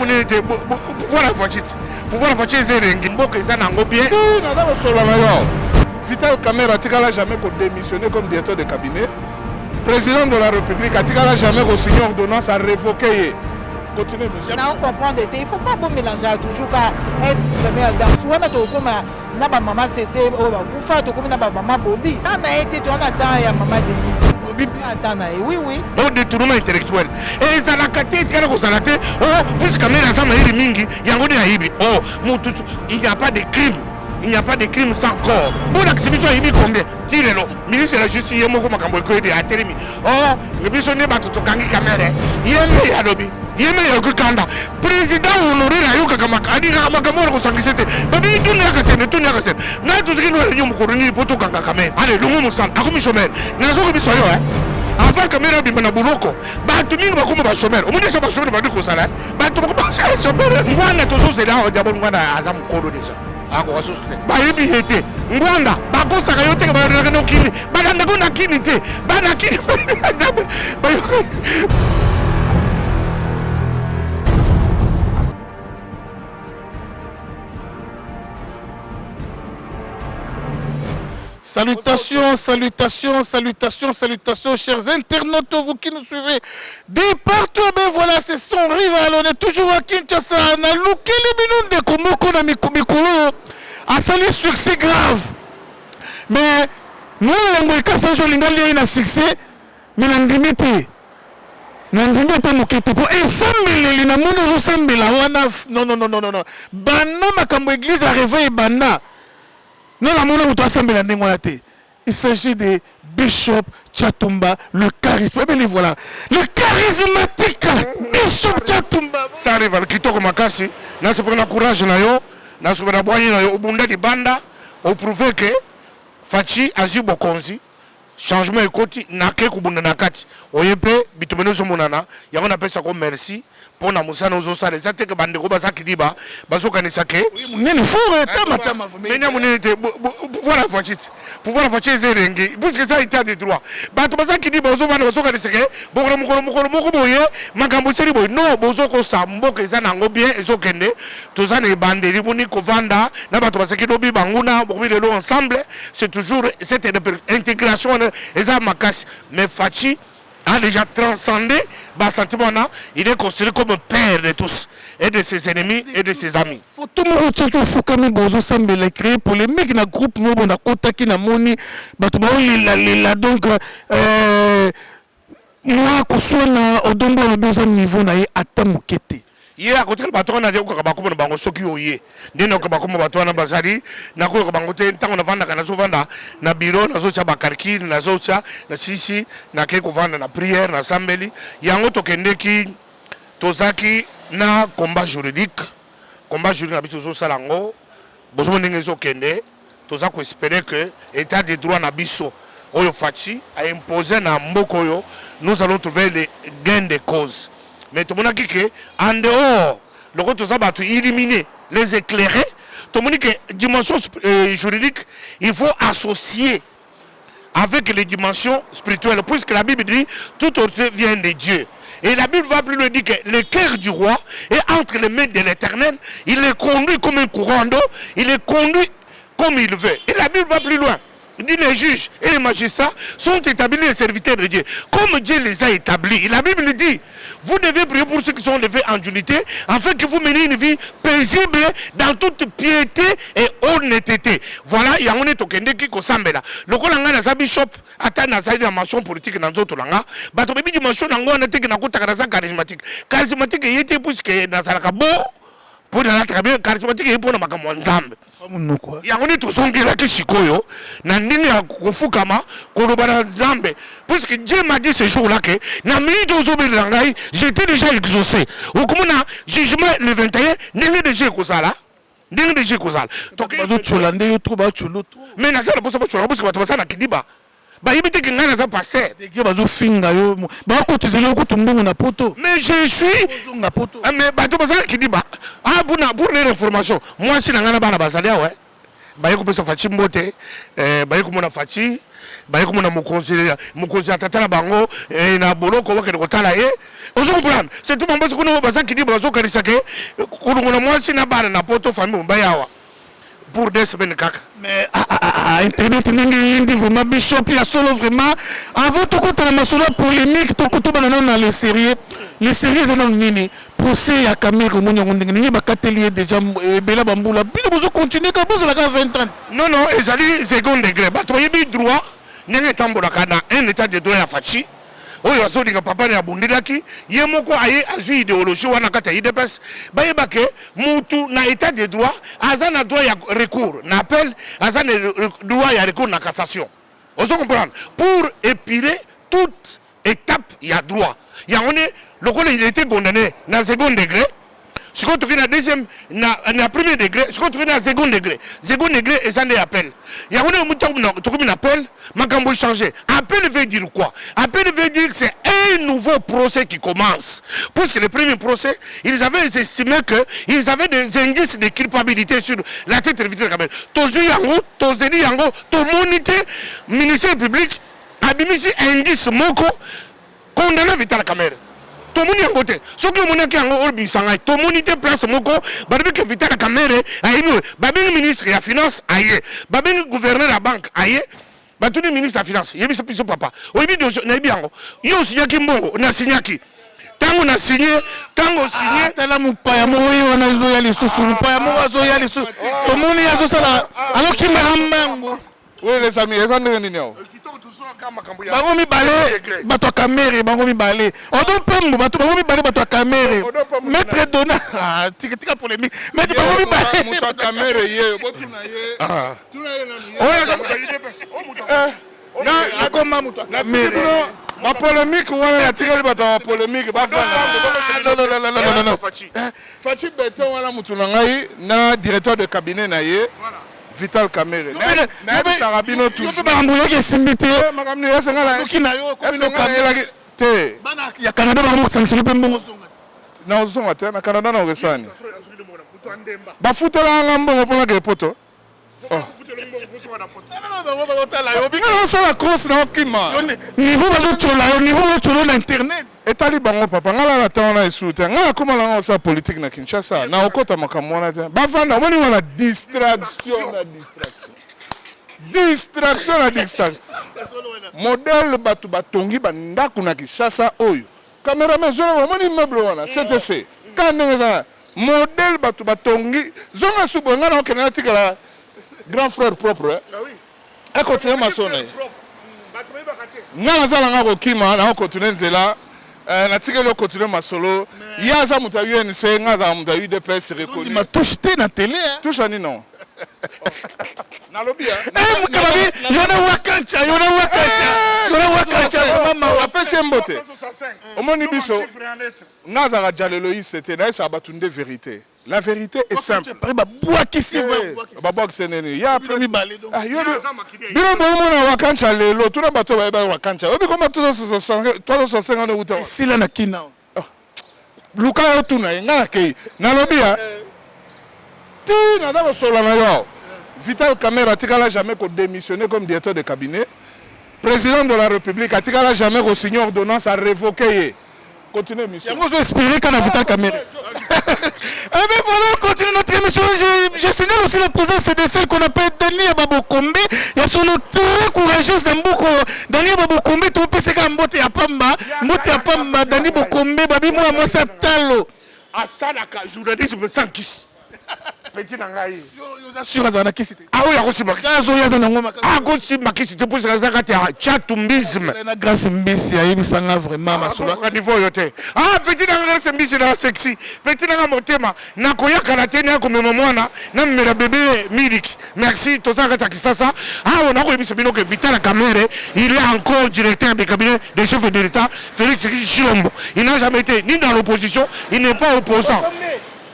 munete pouvoir la voiture. Pouvoir la voiture c'est ringimbo que ça n'ango bien. Nada solo na yo. Vital Kamerhe atikala jamais ko démissionner comme directeur de cabinet. Président de la République atikala jamais ko signer ordonnance à révoquer. Continuez, monsieur. On comprend, il ne faut pas mélanger toujours par est dans souvent comme na maman cessé ou faire comme na maman Bobby. On a été on attend ya maman Denise. Bobby attend oui. Non détournement intellectuel. Et ça la caté tu ko salate oh puisque Kamerhe ça maïri mingi yango de aibi. Oh il n'y a pas de crime. Il n'y a pas de crime sans corps. Bon activité a émis combien? Tirez-le. Ministre de la Justice yemo ko makambo ko de aterimi. Oh le biso ne batu to kangi Kamerhe. Yeme ya lobi. Yeme ya kukanda. Président honoré la yoka kama adira makambo ko sangisete. Babi tunya ka sen. Na to ziki no nyum ko runi poto kanga Kamerhe. Allez lungu musan akomi chômeur. Na zo ko biso yo avant Kamerhe bimba na buloko. Ba to mingi bakoma ba chômeur. Omundi sa ba chômeur ba diko sala. Ba to ko ba chômeur. Ngwana to zo zela o jabo ngwana azam kolo déjà. Ako wasuste bayibi hete ngwanda bakosaka yo teke bayonaka no kini badandako na kini te bana kini Salutations, chers internautes, vous qui nous suivez de partout. Ben voilà, c'est son rival. On est toujours à Kinshasa. On a looké les minutes de Komoko na Mikolo. A sali succès grave. Mais nous, on a un succès, mais on a limité. Nandimete mokete po esambeleli na muno osambela wana non. Bana makambo église a réveillé bana. Non, la monnaie où tu as semblé la némonaté. Il s'agit de Bishop Tchatumba, le charisme. Mais voilà, le charismatique Bishop Tchatumba. Ça arrive, le kitoko makasi. N'a se prendre courage na yo, n'a se prendre boyer na yo. Au bunda di banda, au prouver que Fachi azu bokonzi. Changement ekoti nake kubunda nakati. Oyepe bitumeno so monana. Yango na pesa ko merci. Pour na musana ozo sale ça te que bande ko basa kidiba baso kanisa ke nini fure tama menya munete pouvoir la voiture c'est rengi puisque ça état de droit bato basa kidiba ozo vana baso kanisa ke bokoro moko boye makambo seri boye non bozo ko sambo ke za nango bien ezo kende to za ne banderi buni ko vanda na bato basa kidobi banguna bobi lelo ensemble c'est toujours cette intégration eza makasi mais Fachi a déjà transcendé sentiment, il est considéré comme père de tous et de ses ennemis et de ses amis. Faut tout le monde faut quand même bozo semble créer pour les mecs na groupe mo na kota ki na moni bato ba la donc moi ko so na odongo na deuxième niveau na atamukete. Hier à côté le patron na dit ko ka bakomo bango soki oye ndeno ko bakomo bato na bazali na ko bango te ntango na vanda kana so vanda na bureau na zo cha bakarki na zo cha na sisi na ke ko vanda na prière na sambeli yango to kendeki tozaki na combat juridique na biso zo salango bozo ndenge zo kende toza ko espérer que état de droit na biso oyo Fachi a imposé na mboko yo nous allons trouver les gains de cause. Mais tout le monde dit qu'en dehors, le côté de éliminer les éclairés, tout le monde dit que dimension juridique, il faut associer avec les dimensions spirituelles, puisque la Bible dit tout autre vient de Dieu. Et la Bible va plus loin dire que le cœur du roi est entre les mains de l'Éternel, il est conduit comme un courant d'eau, il est conduit comme il veut. Et la Bible va plus loin. Il dit les juges et les magistrats sont établis les serviteurs de Dieu. Comme Dieu les a établis. Et la Bible dit, vous devez prier pour ceux qui sont levés en unité, afin que vous meniez une vie paisible dans toute piété et honnêteté. Voilà, il y a un tokende qui kosambela. Le kolanga na bishop ata na sa dimension politique dans d'autres langues. Bato bebi dimension nango na teke na kota na charismatique. Charismatique yete puisque na salaka bo pour la très charismatique et pour na makambo nzambe. Yango ni tosongela ki sikoyo na ndini ya kufukama koloba na nzambe puisque Dieu m'a dit ce jour-là que na minute ozobela ngai j'étais déjà exaucé. Okomona jugement le 21 ndenge déjà kozala. Ndenge déjà kozala. Donc bazo tsolande yo to ba tsolo to. Mais na sala poso ba tsolanga parce que bato basana kidiba. Ba yibite que ngana za passer. Deke bazo finga yo ba ko tizeli ko tumbungu na poto. Mais je suis na poto. Mais bato basana kidiba. Ah pour les informations. Moi si na ngana bana basalia ouais. Baye ko pesa Fachi mbote ba ye ko mona Fachi baye komona mokonzi atata na bango na boloko bakende kotala ye ozo comprendre c'est tout mambo kuna bazaki di bazokanisa ke kulunguna mwasi na bana na poto famille mbayawa pour 2 semaines kaka. Mais internet n'est vraiment bishop ya solo vraiment avant tout contre la masolo polémique tout contre banana dans les séries c'est non nini procès ya Kamere monyo ndenge ba katelier déjà bela bambula bino bozo continuer ka bozo la 20-30. Non ezali second degré bato yebi droit ndenge tambola kana un état de droit ya fachi oyo azolinga papa na abundilaki ye moko aye azwi idéologie wana kati ya UDPS bayeba ke mutu na état de droit aza na droit ya recours na appel aza na droit ya recours na cassation ozo comprendre pour épiler toute étape ya droit yango ne lokola il était condamné na second degré si on tourne na deuxième na premier degré si on tourne na second degré et ça n'est appel il y a un appel makambo changer appel veut dire quoi appel veut dire que c'est un nouveau procès qui commence parce que le premier procès ils avaient estimé que ils avaient des indices de culpabilité sur la tête de Vital Kamerhe tozu yango tozeli yango to monité ministère public abimisi indice moko condamné Vital Kamerhe tout le monde est côté. Ce que mon qui en orbi sanga, tout le monde était place moko, babi que Vital Kamerhe aïe, babi le ministre de la finance aïe, babi le gouverneur de la banque aïe, babi le ministre de la finance, yebi ce piso papa. Obi do na biango. Yo signé ki mbongo, na signé ki. Tango na signé, tango signé. Tala mupaya mo wana zo ya lisusu, mupaya mo zo ya lisusu. Tout le monde y a tout ça là. Alors qui m'a oui les amis, les amis nini yao. Bango mi balé, bato Kamere, bango mi balé. Odo pembo, bato bango mi balé, bato Kamere. Maître Dona, tika polémique. Maître bango mi balé. Muta Kamere ye, botu na ye. Tuna ye na ye. Na akoma muta Kamere. Ma polémique wana ya tika bato ma polémique ba fa. Non. Fachi Beto wana mutu na ngai na directeur de cabinet na ye. Vital Kamerhe. Na sarabino toujours. Yo ba mbuyo ke simbité. Makamni yasenga la. Okina yo ko no Kamere. Te. Bana ya Canada ba mo sanctionner pe mbongo songa. Na uzonga te na Canada na resani. Ba futela ngambongo pona ke poto. Non, c'est la course na okima. Niveau ba chola yo, niveau ba chola na internet. Etali bango papa ngala na tona esute. Ngala koma la sa politique na Kinshasa. Na okota makamona te. Ba vanda moni wana distraction. Modèle batu batongi bandaku na Kinshasa oyo. Cameraman zolo moni meuble wana CTC. Kanenga modèle batu batongi zonga subo ngala okena tikala grand frère propre. Ah oui. Et continue ma sonne. Nala nga kokima na continue nzela. Na tikelo continue ma solo. Yaza mutayu NC ngaza mutayu DPS reconnu. Tu m'as touché na télé hein. Touche ani non. Na lobby hein. Eh mukababi yona wakancha. Mama apesi mbote. Omoni biso. Ngaza ga jalelo c'était na esa batunde vérité. La vérité est simple. Il y a premier balai. Bino bomona wakancha lelo tuna bato ba wakancha. Obi koma 350 uta. Sila na kina. Luka yo tuna ngana kei. Na lobia. Ti na dabo sola na yo. Vital Kamerhe atikala jamais ko démissionner comme directeur de cabinet. Président de la République atikala jamais ko signer ordonnance à révoquer. Continuez, monsieur. Vous espérez qu'on a Vital Kamerhe. Eh bien voilà, on continue notre émission. Je signale aussi la présence de celle qu'on appelle Daniel Babokombe. Il y a son nom très courageuse d'Amboko. Daniel Babokombe, tu peux se faire Mbote ya Pamba. Daniel Babokombe, Babi moi, moi, ça talo. À ça, la journaliste sans kiss. Petit nangai. Yo assure azana kiss. Ah oui, akosi makisi. Gazo ya zana ngoma. Akosi makisi te pour ça zakati ya chatumbisme. Na grâce mbisi ya yebisanga vraiment masolo. À niveau yote. Ah petit nangai c'est mbisi na sexy. Petit nangai motema. Na koyaka na tena ko mema mwana na mera bébé Milik. Merci tozanga ta kisasa. Ah on a koyebisa bino que Vital Kamerhe, il est encore directeur du cabinet des chefs de l'État Félix Tshisekedi. Il n'a jamais été ni dans l'opposition, il n'est pas opposant.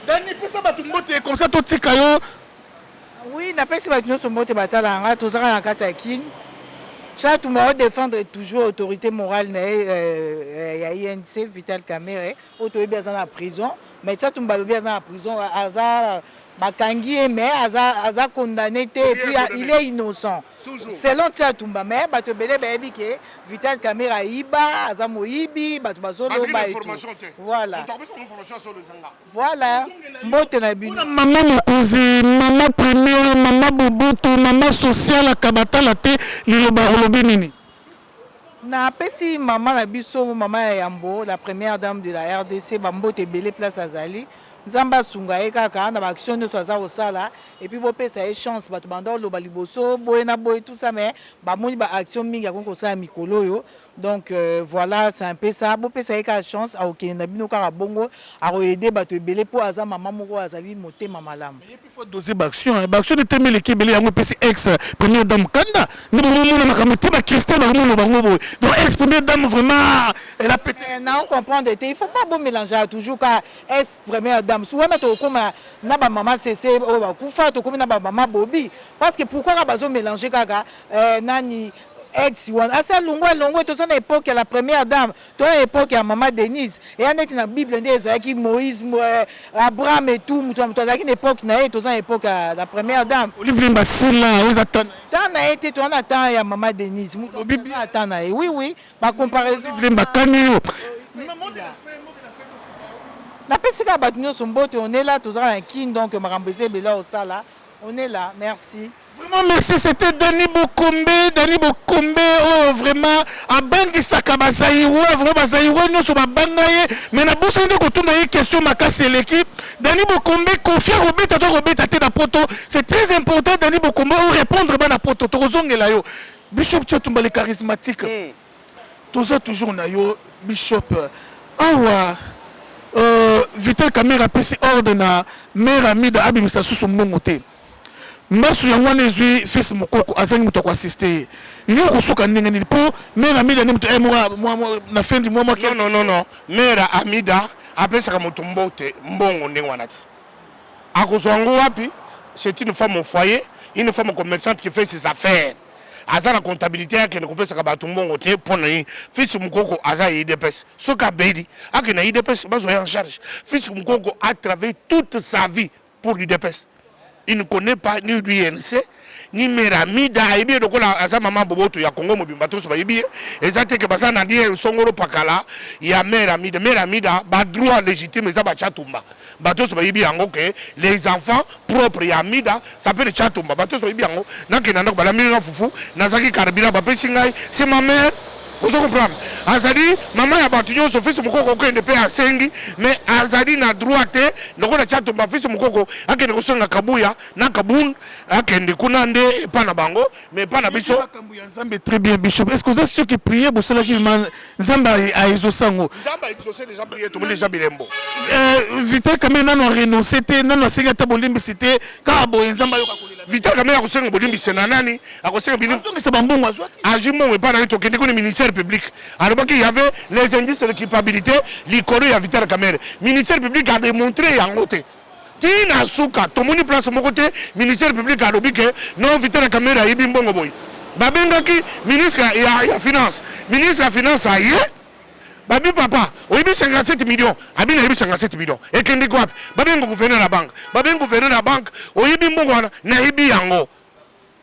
Dani pesa batu mbote comme ça to tika yo. Oui, n'a pas si batu nyonso mbote batala nga tozaka na kata kin. Ça tout va défendre toujours autorité morale na ya INC Vital Kamerhe, autorité bien en prison, mais ça tout va bien en prison, aza bakangi mais aza condamné et puis il est innocent. Selon Tchatumba, mais bato belé bayebi ke Vital Kamerhe iba aza moyibi bato bazolo ba et tout. Voilà. Voilà. Mbote na bino. Maman mokozi, maman première, maman boboto, maman sociale akabatala te liloba olobi nini? Na pesi maman na biso maman Yambo, la première dame de la RDC, bambote belé place azali. Nzamba sunga kaka na ba action de soza osala et puis bo pesa e chance bato banda lo baliboso boye na boye tout ça mais ba moni ba action mingi ya konko sa mikolo yo donc voilà c'est un peu ça bo pesa e chance a ok na bino kaka bongo a aider bato ebele po aza maman moko azali motema malamu et puis faut doser ba action de temer l'équipe belé yango pesi ex première dame Kanda ni bo mona makamoti ba Christelle ba mona bango boye donc ex première dame vraiment elle a pété na on comprendre il faut pas bon mélanger toujours car ex première dame souvent to koma na ba maman cessé o ba kufa to komi na ba maman bobi parce que pourquoi ka bazo mélanger kaka nani ex one asa longo to son époque la première dame to époque ya maman Denise et en est na Bible ndé ezaki Moïse Abraham et tout muto ezaki une époque na to son époque la première dame Olivier Mbasila aux attentes tant na été to na temps ya maman Denise muto Bible attend na oui ba comparaison Olivier Mbakani la pesika bato nyonso mbote on est là toujours un king donc makambo ezebela osala on est là merci. Vraiment merci, c'était Dani Bokombe, oh vraiment à Bangisaka Bazaïro, vraiment Bazaïro nous sommes à Bangaye, mais na bosse de kotuna une question makasi l'équipe. Dani Bokombe confie Robert à na poto, c'est très important Dani Bokombe répondre ba na poto tozongela yo. Bishop Tchatumba le charismatique. Toza toujours na yo Bishop. Awa Vital Kamerhe a pris ordre na mère amie de Abimisa sous son mongoté. Mbasu yango nezui fils mokoko azangi muto ko assister. Yo kosoka ndenge ni po mère amie ne muto moi na fin du mois non. Mère Amida apesaka muto mbote mbongo ndenge wana ti. Akozwango wapi? C'est une femme au foyer, une femme commerçante qui fait ses affaires. Aza la comptabilité yake ne kopesaka bato mbongo te pona ni fils mokoko aza IDPS. Soka bedi akena IDPS bazo en charge. Fils mokoko a travaillé toute sa vie pour l'IDPS. Il ne connaît pas ni l'UNC, ni Meramida, et bien donc à maman Boboto, il y a Congo Mobimbato, et bien, exactement que Bassan a dit Songoro Pakala, il y a Meramida, droit légitime, mais ça va Chatumba. Bateau sur bien les enfants propres, il y a Mida, ça s'appelle Chatumba. Bateau sur bien, Nakinano, Balamina Foufou, Nazaki Karabina, Bapesingai, c'est ma mère. Vous comprenez? Azadi, maman a battu son fils Mokoko de paix à Sengi, mais Azadi n'a droit de ne pas chatter ma fils Mokoko, à qui ne sont à Kabuya, Nakaboun, à qui ne Kunande, et pas na Bango, mais pas na Bisso. Très bien, Bishop. Est-ce que vous êtes sûr que prier pour cela qui Zamba a Ezosango? Zamba a exaucé déjà prié, tout le monde déjà bilembo. Vital Kamerhe n'a renoncé, n'a Sengata Bolimbi, c'était Kabo et Zamba. Vital Kamerhe a Sengo Bolimbi, c'est Nanani, a Sengo Bolimbi, c'est Bambou, Ajimon, et pas dans le ministère public. Alors qu'il y avait les indices de culpabilité, l'icône à Vital Kamerhe. Le ministère public a démontré en côté. Tina Souka, tout le monde place mon côté, le ministère public a dit que non, Vital Kamerhe a eu un bon boy. Babengaki, ministre de la Finance. Ministre de la Finance a eu. Babi papa, on a eu 57 millions. Abi a eu 57 millions. Et qu'il dit quoi? Babi gouverneur de la banque. Babi gouverneur de la banque, on a eu un bon boy. Na eu yango.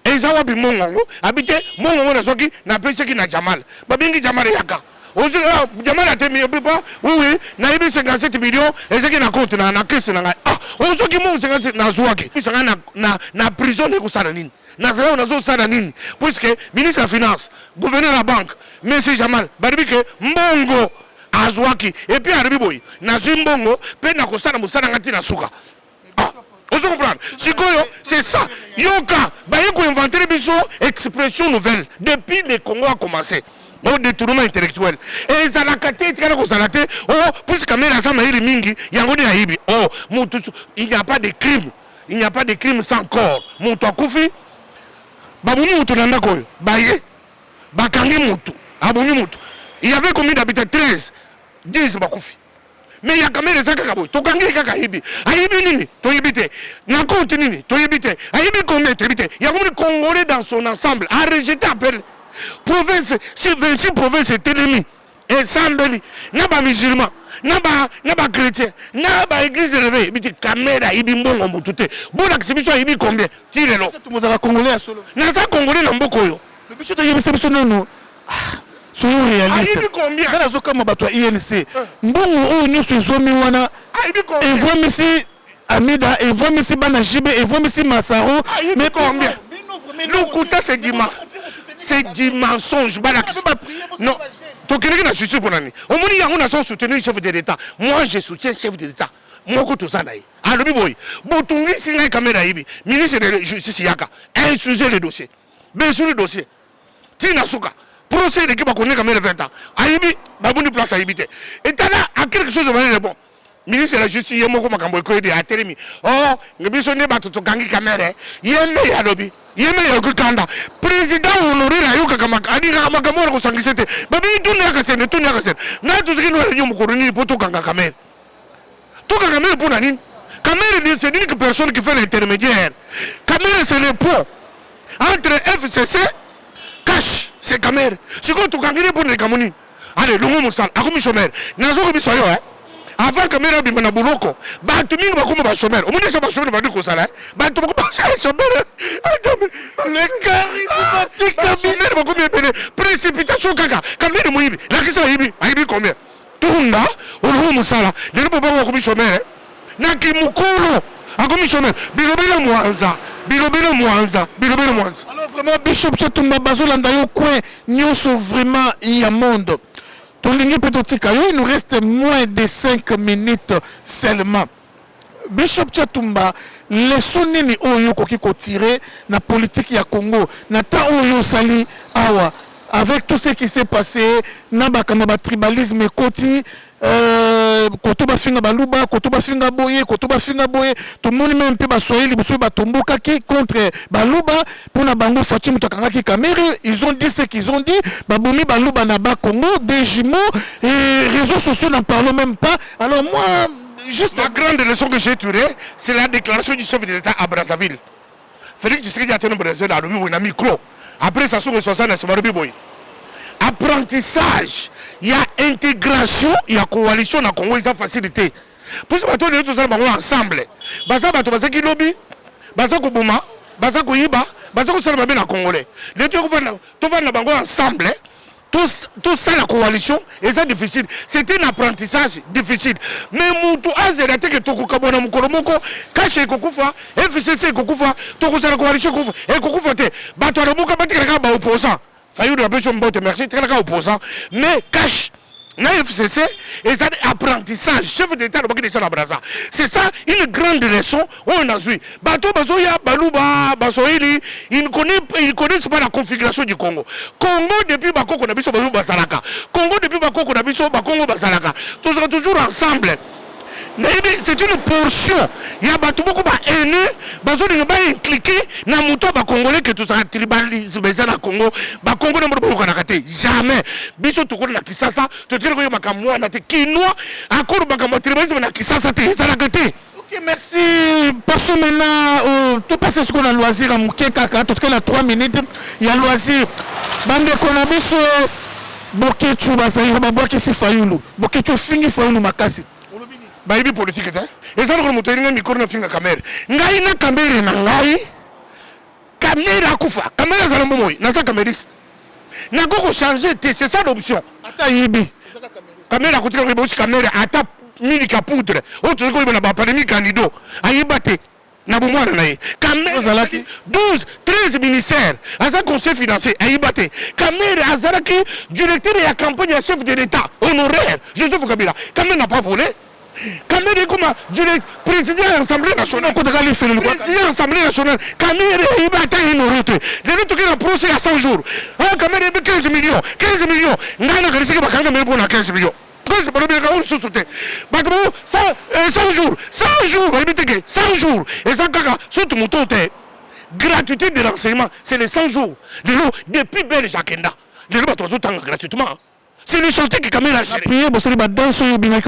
Et ça va bien mongo. Habité mongo na soki na pese ki na Jamal. Babingi Jamal yaka. Ozu Jamal a temi pas. Oui, na eu 57 millions et ce qui na compte na caisse na. Ah, ozu ki mongo 57 na zuaki. Pisanga na prison de kusana nini. Nazara na zo sana nini. Puisque ministre de la Finance, gouverneur de la banque, monsieur Jamal, babi ke mbongo azwaki et puis arribi boy. Na zimbongo pe na kusana musana ngati na suka. Vous comprenez? C'est ça. Yoka, il faut inventer une expression nouvelle. Depuis le Congo a commencé. Au détournement intellectuel. Et ça a caté, puisque Kamera Zama est mingi, il n'y a pas de crime. Il n'y a pas de crime sans corps. Mon Koufi, Babouni Moutounanda Koyo, Baye, Bakangi Moutou, Abouni Moutou. Il y avait combien d'habitants? 13, 10 Bakoufi. Mais il y a quand même des accabots. Tu as kaka hibi. Ahibi nini, tu yibite. Nako nini, tu yibite. Ahibi combien tu yibite. Il y a combien de Congolais dans son ensemble à rejeter appel. Province, sur 26 provinces, c'est ennemi. esambeli na ba musulman na ba chrétien na ba église réveillée biti caméra ibi mbongo mutute bona kibiso ibi combien tirelo tumozaka congolais ya solo na za congolais na mboko yo biso to yebisa biso nono soyons réalistes ibi combien kana zokama bato ya INC mbongo oyo nyonso ezomi wana ibi combien evomisi Amida evomisi bana jibe evomisi Masaro mais combien lokuta c'est du mensonge non to keleki na justice pour nani omoni yango na soutenir chef de l'État moi je soutiens chef de l'État moko to sana yi alobi boy botungi singa caméra yibi ministre de justice yaka instruire le dossier bien sûr le dossier tina suka procès de ki ba connaît caméra 20 ans ayibi babundi place ayibi te et tala a quelque chose de bon ministre de la justice yemoko makambo ko ide atelemi oh ngebiso ne batuto gangi caméra yeme ya lobi yeme ya kukanda président honoré la yoka kama adira makambo ko sangisete babi dunia ka sene na tuziki no yo mukoroni poto kanga caméra to kanga caméra pour nani caméra c'est une personne qui fait l'intermédiaire caméra c'est le pont entre FCC cash c'est caméra si ko to kanga pour ne kamoni allez longo musal akomi chômeur nazo ko biso yo avant caméra bi mana buloko ba tu mingi bakoma ba chômeur o mona ba chômeur ba ndiko sala ba tu bakoma chômeur le charismatique caméra bakoma pene précipitation kaka caméra moyibi la kisa yibi ayibi combien tunda o lo musala le bo ba ko bi chômeur na ki mukolo akomi chômeur bilobela mwanza alors vraiment Bishop Chatumba bazolanda yo coin nyonso vraiment ya monde. Il nous reste moins de 5 minutes seulement. Bishop Chatumba, laissons nini oyo koki ko tirer na politique ya Congo. Na ta oyo sali awa avec tout ce qui s'est passé na bakama ba tribalisme koti koto bafinga baluba koto bafinga boye tout le monde même peu basoyeli boso batomboka ki contre baluba pona bango Fatim Takangaki Kamere ils ont dit ce qu'ils ont dit babomi baluba na ba Congo des jumeaux et réseaux sociaux n'en parlons même pas. Alors moi juste la grande leçon que j'ai tirée c'est la déclaration du chef de l'État à Brazzaville. Félix Tshisekedi a tenu Brazzaville à l'obi na micro après ça sont 60 na Samarobi boy. Apprentissage, il y a intégration, il y a coalition dans le Congo, ils ont facilité. Pour ce bateau, nous sommes ensemble. Baza bateau, baza qui lobby, baza ko bouma, baza ko yiba, baza ko salama bien en Congolais. Les deux vont ensemble. Tout ça, la coalition, et c'est difficile. C'est un apprentissage difficile. Mais Moutou Azerate que Toko Kabona Mukolomoko, Kaché Kokufa, FCC Kokufa, Toko la coalition Kokufa, et Kokufa Te, Batouaramuka Batikaka opposant. Faillot de la personne, merci, très opposant. Mais cache, na FCC, et ça apprentissage, chef d'État de Bakidé la Braza. C'est ça une grande leçon où on a joué. Bato Bazoya, Balouba, Basoili, ils ne connaissent pas la configuration du Congo. Congo depuis Bako qu'on a vu Bazou Basalaka. Congo depuis Bako qu'on a vu Bakongo Basalaka. Tous sont toujours ensemble. C'est une portion. Il y a beaucoup d'haine. Ils ont impliqué dans le Congolais que tout ça tribalisme dans le Congo. Le Congo n'a pas jamais. Biso tout le monde qui ça, tout le monde qui moi na te Kinois encore le tribalisme na qui ça ça la gâté. Ok, merci. Passons maintenant tout passer ce qu'on a loisir à Mouké Kaka. Tout cas, la 3 minutes. Il y a loisir. Bande Konabiso Bokechu Basaïra Babaki Fayulu. Bokechu Fingi Fayulu Makasi. Baïbi politique et ça nous remonte une micro na finga caméra ngai na caméra na ngai caméra kufa caméra za lombo moi na za camériste na go changer c'est ça l'option ata yibi caméra kotika ko bosi caméra ata mini ka poudre autre ko na ba pandémie candido ayibate na bo mwana naye caméra zalaki 12 13 ministères aza conseil financier ayibate caméra azalaki directeur de la campagne à chef de l'État honoraire Joseph Kabila caméra n'a pas volé. Kamere comme président de l'Assemblée nationale. Président de l'Assemblée nationale. Kamere il va être ignoré. Les autres qui ont procès à 100 jours. Ah Kamere 15 millions. 15 millions. N'ana que c'est pas quand même pour 15 millions. C'est pas bien qu'on se soutient. Bah 100 jours. 100 jours. 100 jours. Et ça caca. Surtout mon tonton. Gratuité de l'enseignement. C'est les 100 jours. Depuis belle Jakenda. Les gens sont autant gratuitement. C'est le chantier qui caméra la prière pour cela dans ce biblique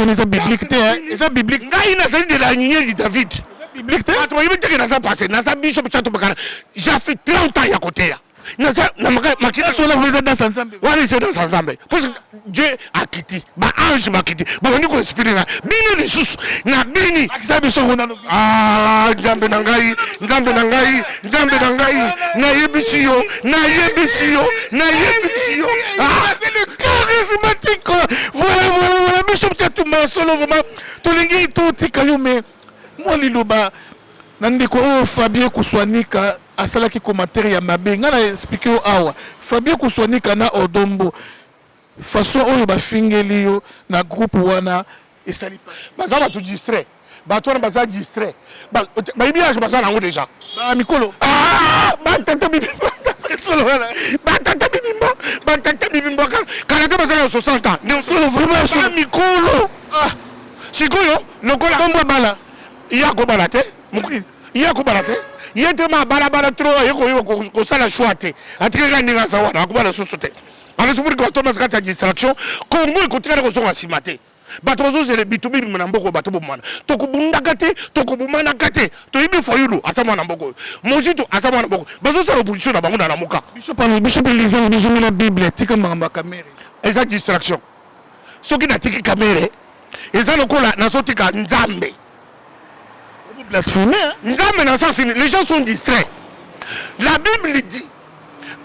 c'est biblique de la lignée de David biblique j'ai fait 30 ans à côté naza na makiti Sur la vous êtes dans ensemble. wali c'est dans ensemble parce que Dieu a quitté ba ange m'a quitté ba on dit ko inspiré na bini lisusu na bini Akisa biso ronano. ah nzambe na ngai na yebisi yo Ah, c'est le charismatique. Voilà. Bishop Tchatumba solo vraiment. Tolingi to tikayo mais moi liloba nandiko Fabien Kuswanika asalaki commentaire ya mabe nga na expliquer awa Fabien Kuswanika na Odombo façon oyo bafingeli yo na groupe wana esali pas baza batu distrait bato wana baza distrait bayibi age baza nango déjà mikolo batata bibimba kala te baza na 60 ans ne solo vraiment solo mikolo sikoyo lokola Dombo bala iya kobala te mokili iya kobala te ye te ma balabala tro ye kosala choix te atikaka ndenge aza wana akobala susu te akesufuri bato baza kati ya distraction kongo ekotikala kozonga nsima te bato bazozela bitubi bima na mboko bato bomwana tokobundaka te tokobomanaka te toyebi foyulu aza mwana mboko oyo mozitu aza mwana mboko bazosala opposition na bango na lamuka Bishop Elisa bizongi na Bible tika mangamba kamere eza distraction soki natiki kamere eza lokola nazotika nzambe blasphémer nzambe na sens les gens sont distraits la Bible dit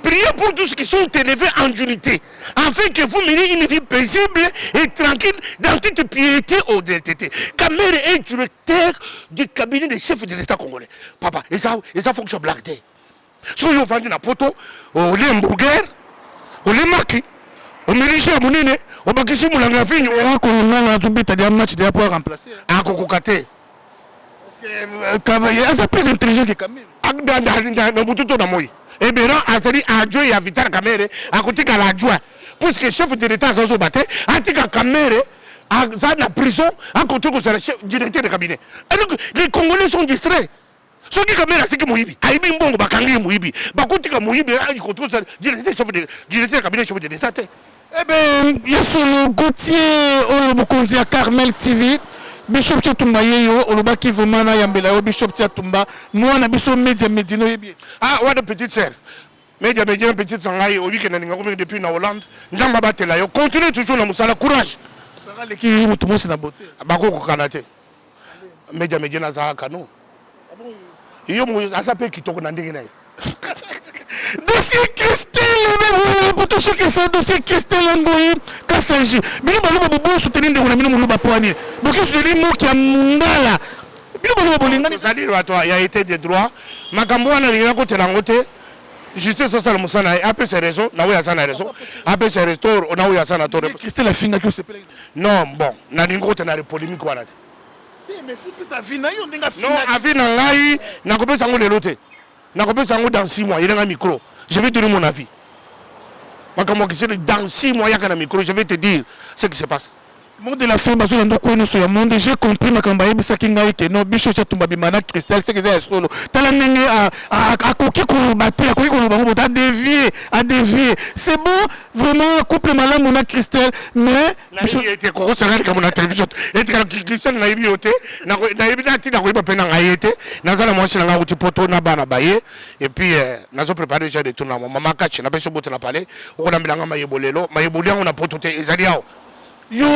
priez pour tous qui sont élevés en unité, afin que vous meniez une vie paisible et tranquille dans toute piété au DTT. Kamere est directeur du cabinet des chefs de l'État congolais. Papa, et ça fonctionne blague. Si vous vendez un poteau, au lait hamburger, au lait maki, au méliché à mounine, au bakisi moulanga vigno. Et là, qu'on a tout bête à match de pouvoir remplacer. Ah, kokokate. Parce que c'est plus intelligent que Kamere. Dans Boututo na moi. Et bien, Azali adjoint et Vital Kamere, à côté de l'adjoint. Puisque le chef de l'État, Zazo Baté, a dit que Kamere, à la prison, à côté de le directeur de cabinet. Et donc, les Congolais sont distraits. Ceux qui Kamere, c'est que Mouibi, Aïbi Mbongo, Bakangi Mouibi, Bakoути Mouibi, il contrôle le directeur de cabinet, chef de l'État. Eh bien, il y a sur le Gauthier, au Mokonzi à Carmel TV. Bishop Tchatumba yeyo olobaki vraiment na yambela yo Bishop Tchatumba moi na biso média médino yebi ah ouais de petite sœur média petite sangai au week-end ninga ko depuis na Hollande njamba batela yo continue toujours na musala courage bakale ki mutu mosi na beauté bako ko kanate média na za kano yo mo asape kitoko na ndenge na dossier Christelle même pour ce qui est dossier Christelle Ngoyi Kassanji bino baloba bobo soutenir ndeko na bino muluba poani boki soutenir mo ki amungala bino baloba bolingani c'est-à-dire il y a été des droits makambo wana linga ko telangote justice ça le musana après ces raisons na oui asana raison après ces restore na oui asana tore Christelle a finga que c'est non bon na lingo te na polémique wana te mais faut que ça vina yo ndinga non avina ngai na ko pesa ngo lelo te na ko pesa ngo dans 6 mois il y a un micro je vais donner mon avis. Dans 6 mois, il y a un micro, je vais te dire ce qui se passe. Monde de la fin, j'ai compris ma campagne, que non, Bishop Tchatumba Bimana, Christelle, c'est que c'est solo. T'as la nègre à coquille qu'on battait, à coquille qu'on a dévié. C'est bon, vraiment, couple malin, mon Christelle, mais. Il était corrosé, c'est vrai que mon télévision. Et Christelle n'a eu été, n'a eu pas peine à été, n'a pas moi, c'est un outil poteau, n'a pas baillé, et puis, n'a pas préparé déjà des tournements. Maman Catch, n'a pas su botter la palais, on a mis la maïbolelo, maïbolé, on a pototé, et Zaliao. Yo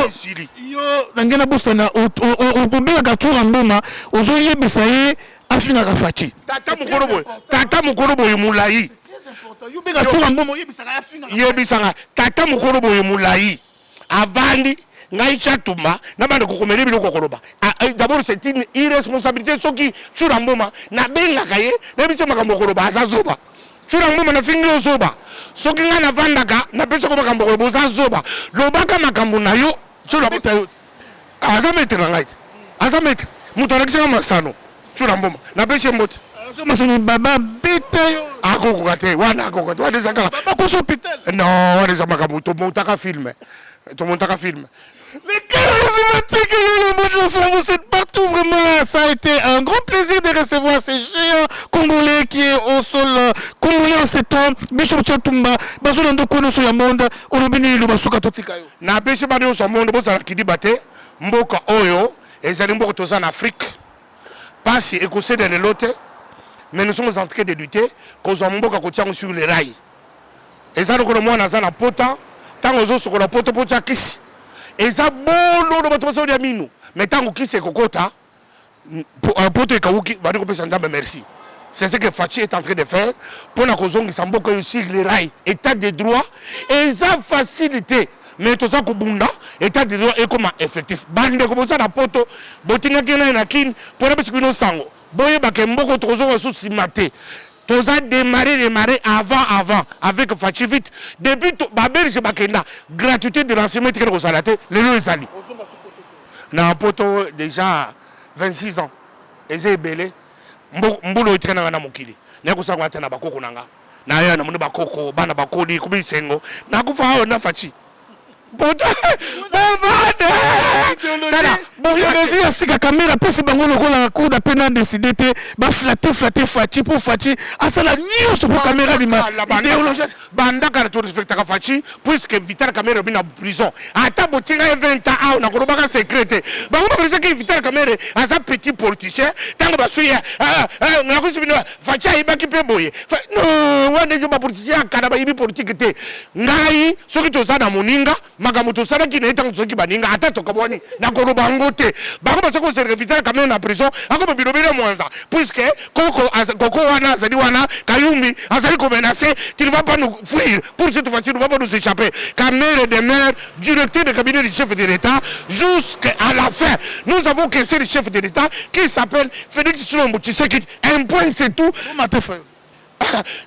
nangena bosana obobela gatura mboma ozoyebisa ye afina kafati tata mukoro boye mulai yo bega gatura mboma oyebisa ya afina yebisanga tata mukoro boye mulai avandi ngai Tchatumba na bande kokomele biloko koloba d'abord c'est une irresponsabilité soki chura mboma na benga kaye na biso makambo koloba azazoba chura mboma na fingi ozoba soki nga na vandaka na pesa ko makambo ko boza zoba lobaka makambo na yo chula bota yo azametre na ngai azametre muto alakisa masano chula mboma na pesa mbote masano baba beta yo akoko kate wana akoko to wana zaka baba ko hôpital non wana za makambo to montaka film les charismatiques et le monde de la forme, vous êtes partout vraiment. Ça a été un grand plaisir de recevoir ces géants congolais qui est au sol congolais en 7 ans. Bishop Tchatumba, Bazola Ndokono sur le monde, Olobini Lubasuka Totikayo. Na Bishop Bani sur le monde, Bozala Kidibate, Mboka Oyo, et Zalimbo Tozan Afrique. Passi, écossais de l'Elote, mais nous sommes en train de lutter kozwa mboka kotiango sur les rails eza lokola mwana aza na pota ntango ozosokola poto po tia kisi eza bololo bato bazolia minu mais ntango kisi ekokota poto ekawuki badi kopesa nzambe merci. C'est ce que Fachi est en train de faire pour la cause de sur les rails, état de droit, et ça facilité. Mais tout ça, état de droit est comme effectif. Bande comme ça, la poto, botinga kena na kin, pour la biscuit no sango. Boye bakemboko tozo sous simaté. Tout ça démarré avant, avec Fachi vite. Depuis Babel, je bakenda, gratuité de l'enseignement que vous salaté, le lot est allé. Na poto déjà 26 ans, et c'est belé. Mbolo itrena na mokili na kusanga tena bakoko nanga na yana mun bakoko bana bakodi kubisengo na kufa na Fachi bota idéologie ya sika caméra pesi bango lokola cour d'appel na décidé te ba flatter Fachi pour Fachi asala nyonso pour caméra bima idéologie banda ka to respecta ka Fachi puisque Vital Caméra bina prison ata botinga 20 ans na koloba ka secret bango ba que Vital Caméra asa petit politicien tango ba suya na ko sibino Fachi ibaki pe boye no wana je ba politicien kana ba ibi politique te ngai soki to za na moninga magamu to sala ki na etango soki baninga ata to kaboni na koloba ngote bango ba sako se Vital Caméra na prison ako bilobele mwanza puisque koko wana azali wana Kayumbi azali ko menacer tu ne vas pas nous fuir pour cette fois tu ne vas pas nous échapper Caméra de maire directeur de cabinet du chef de l'État jusqu'à la fin nous avons cassé le chef de l'État qui s'appelle Félix Tshilombo Tshisekedi un point c'est tout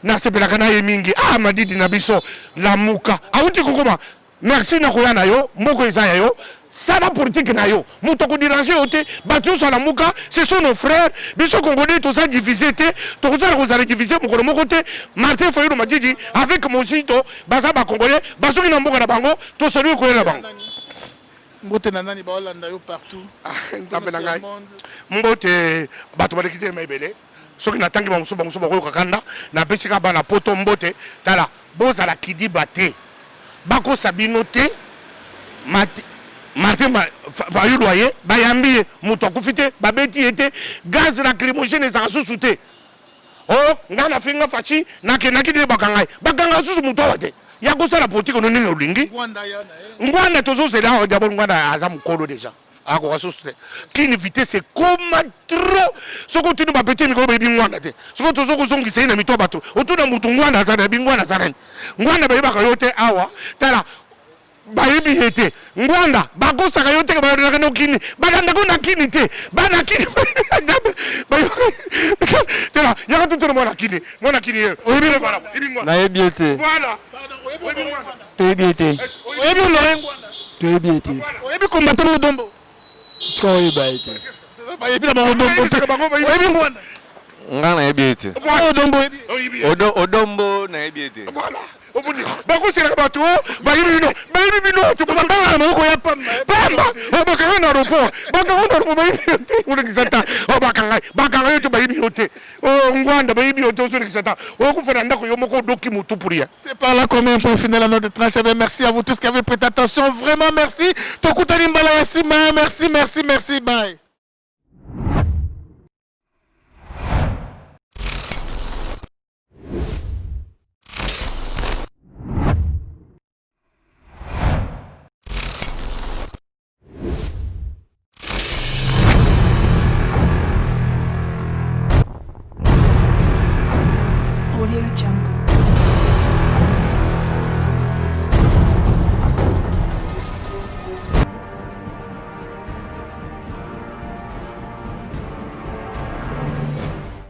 na sepelaka na ye mingi madidi na biso la muka auti kokoma merci na koya na yo moko eza ya yo sala politique na yo moto ko déranger ote batu sur la muka ce sont nos frères biso congolais tout ça divisé te to ko za diviser moko moko te Martin Fayulu Madjidji avec Mosito baza ba congolais baso ki na mboka na bango to sori ko na bango mbote na nani ba Hollande yo partout ntambe na ngai mbote bato ba lekite mebele soki natangi bango ko kakanda na pesika bana poto mbote tala boza la kidiba te bako sabino te Martin Fayulu aye bayambi moto akufite babeti ete gaz lacrymogène ezaka susu te nga na finga Fachi nakendaki te bakanga susu moto awa te ya kosala politique no nini olingi ngwanda tozozela d'abord ngwanda aza mokolo déjà akoka susu te kini vitesse ekoma trop soki otuni bapeti mikolo bayebi ngwanda te soki tozokozongisa ye na mito bato otuna mutu ngwanda aza nayebi ngwanda aza nani ngwanda bayebaka yo te awa tala bayebi ye te ngwanda bakosaka yo teke bayodaka no kini badandako na kini te bana kini tela yaka tutona mwana kini oyebi ngwanda nayebi ye te voilà toyebi ye te oyebi olore ngwanda toyebi ye te oyebi kombatana odombo tika oyeba ye te bayebi na bango oyebi ngwanda nga nayebi ye te odombo nayebi ye te bakoselaka bato bayebi bino tobakanga na moko ya pamba bakanga na aéroport bayebi yo te olekisa ta bakanga yo te bayebi yo te ngwanda bayebi yo te osolekisa ta okufela ndako yo moko odoki motu pour rien. C'est par là qu'on met un point final à notre tranche. Merci à vous tous qui avez prêté attention, vraiment merci. Tokutani mbala ya sima, merci, bye. Audio Jungle.